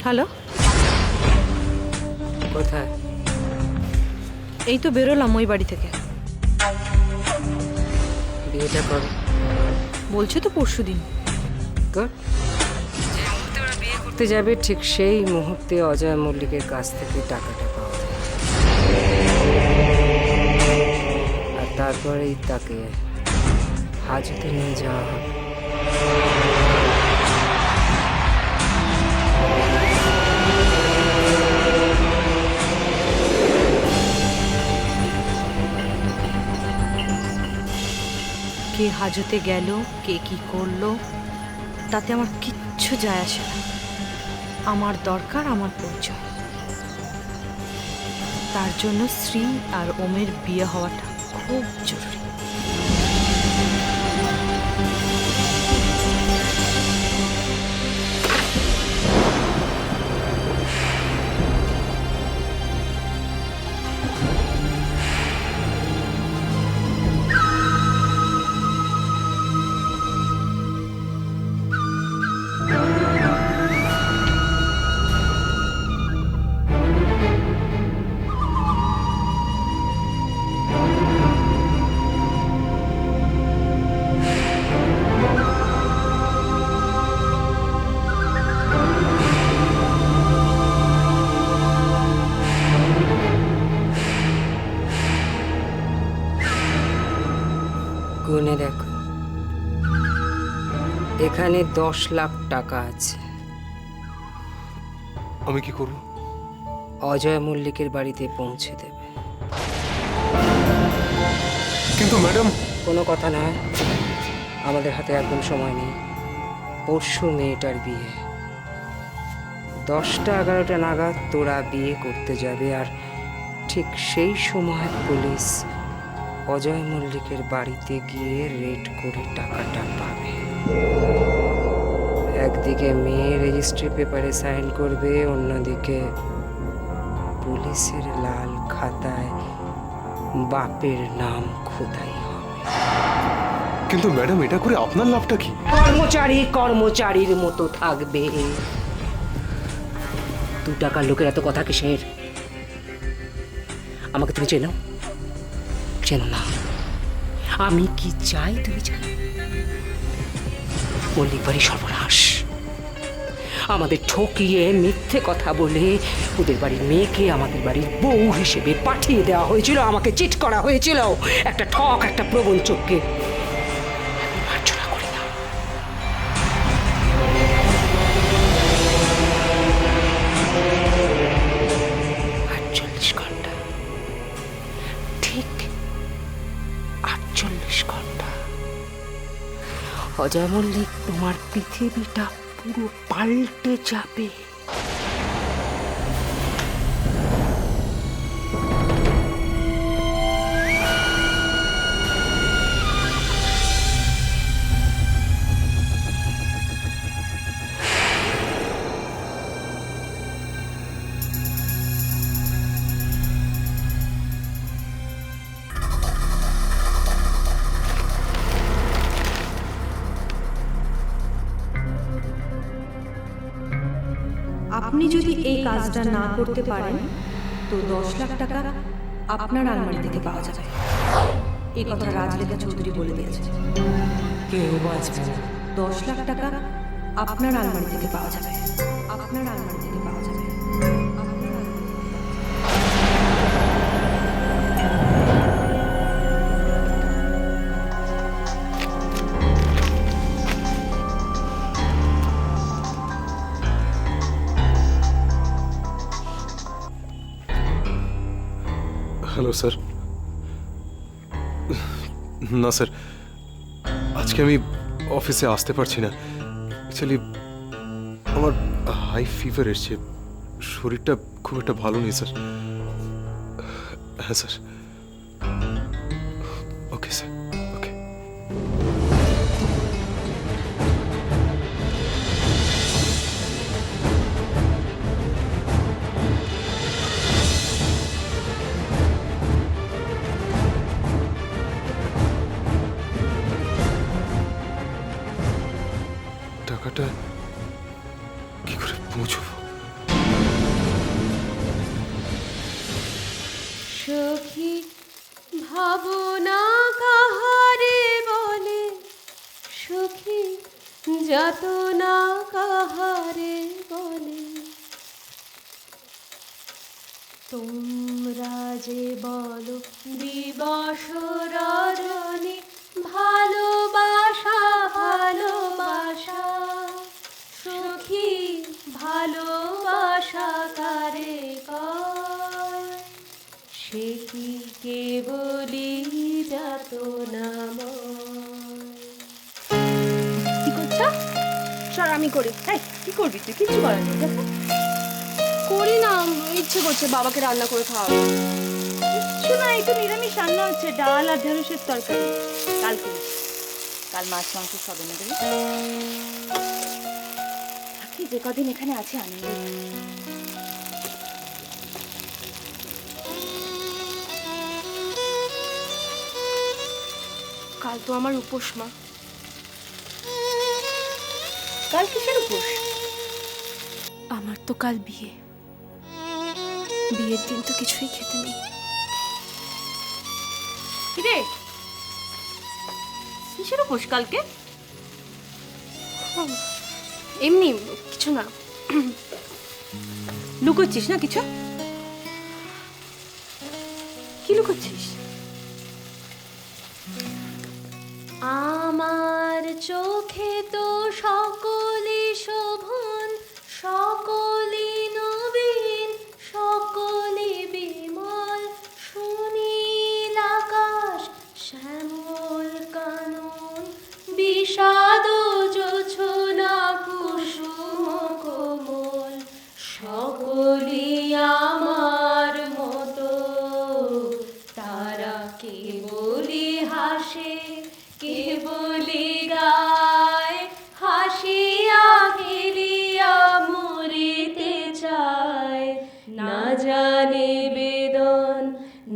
Hello, কোথায়? এই তো বেরোলাম ওই বাড়ি থেকে। বিয়েটা করো। বলছে তো পরশুদিন। যে মুহূর্তে ওরা বিয়ে করতে যাবে ঠিক সেই মুহূর্তে অজয় মল্লিকের কাছ থেকে টাকাটা পাওয়া যায়, আর তারপরেই তাকে হাজতে নিয়ে যাওয়া হবে। কে হাজতে গেল, কে কি করলো, তাতে আমার কিচ্ছু যায় আসে না। আমার দরকার আমার পরিচয়। তার জন্য শ্রী আর ওমের বিয়ে হওয়াটা খুব জরুরি। গুনে দেখো, এখানে 10 লাখ টাকা আছে। আমি কি করব? অজয় মল্লিকের বাড়িতে পৌঁছে দেবে। কিন্তু ম্যাডাম, কোনো কথা নয়, আমাদের হাতে একদম সময় নেই। পরশু মেয়েটার বিয়ে, 10টা 11টা নাগাদ তোরা বিয়ে করতে যাবে, আর ঠিক সেই সময় পুলিশ অজয় মল্লিকের বাড়িতে গিয়ে রেড করে টাকাটা পাবে। একদিকে মেয়ে রেজিস্ট্রি পেপারে সাইন করবে, অন্যদিকে পুলিশের লাল খাতায় বাপের নাম খোদাই হবে। কিন্তু ম্যাডাম, এটা করে আপনার লাভটা কি? কর্মচারী কর্মচারীর মতো থাকবে। 2 টাকার লোকের এত কথা কিসের? আমাকে তুমি চেনো? চেনো না। আমি কি চাই তুমি জানো? মল্লিক বাড়ি সর্বনাশ। আমাদের ঠকিয়ে মিথ্যে কথা বলে ওদের বাড়ির মেয়েকে আমাদের বাড়ির বউ হিসেবে পাঠিয়ে দেওয়া হয়েছিল, আমাকে চিট করা হয়েছিল। একটা ঠক, একটা প্রবঞ্চককে মার্জনা করি না। 48 ঘন্টা, ঠিক 48 ঘন্টা। অজয় মল্লিক, তোমার পৃথিবীটা পুরো পাল্টে যাবে। আপনি যদি এই কাজটা না করতে পারেন তো 10 লাখ টাকা আপনার আলমারি থেকে পাওয়া যাবে। এই কথা রাজলেখা চৌধুরী বলে দিয়েছে। কেউ বাঁচবে না। 10 লাখ টাকা আপনার আলমারি থেকে পাওয়া যাবে। আপনার আলমারি থেকে পাওয়া যাবে। Hello sir. না স্যার, আজকে আমি অফিসে আসতে পারছি না। অ্যাকচুয়ালি আমার হাই ফিভার এসছে, শরীরটা খুব একটা ভালো নেই স্যার। হ্যাঁ স্যার। ওকে স্যার, ওকে। টাকাটা কি করে পৌঁছবো? যাতনা কাহারে বলে, তোমরা যে বলো দিবস রজনী, ভালোবাসা ভালোবাসা, সখী ভালোবাসা কারে কয়, সে কি কেবলি যাতনাময়। কি করছো? সর, আমি করি। এই, কি করবি তুই? কিছু করার নেই, দেখো। করি না, ইচ্ছে করছে বাবাকে রান্না করে খাওয়াবো। কিছু না, এই তো নিরামিষ রান্না হচ্ছে, ডাল আর ঢেঁড়সের তরকারি। কাল করিস, কাল মাছ মাংস সব এনে দেবি। থাকি যে কদিন এখানে আছে আনন্দ। কাল তো আমার উপোস মা। কাল কিসের উপোস? আমার তো কাল বিয়ে, বিয়ের দিন তো কিছুই খেতে নেই। কিরে, কিসের উপোস কালকে? এমনি কিছু না। লুকোচ্ছিস না কিছু? কি লুকোচ্ছিস? আমার চোখে তো সকলে শোভন, সকলে নবীন, সকলে বিমল, সুনীল আকাশ, শ্যামল কানন, বিষাদ জোছনা কুসুম কোমল, সকলে আমার মতো, তারা কেবলি হাসে, কেবলি গায়, হাসিয়া খেলিয়া মরিতে চায়, না জানে বেদন,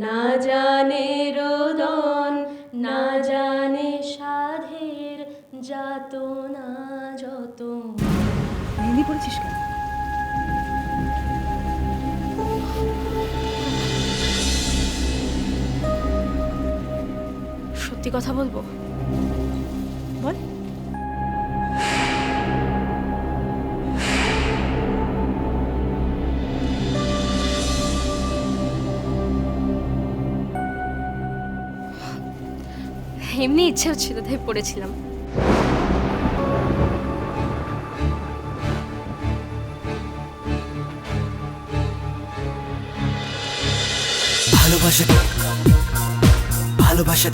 না জানে রোদন, না জানে সাধের যাতনা যত। মেহেন্দি পড়েছিস কেন? সত্যি কথা বলবো? বল। এমনি ইচ্ছে হচ্ছিল তাই পড়েছিলাম। ভালোবাসা ভালোবাসা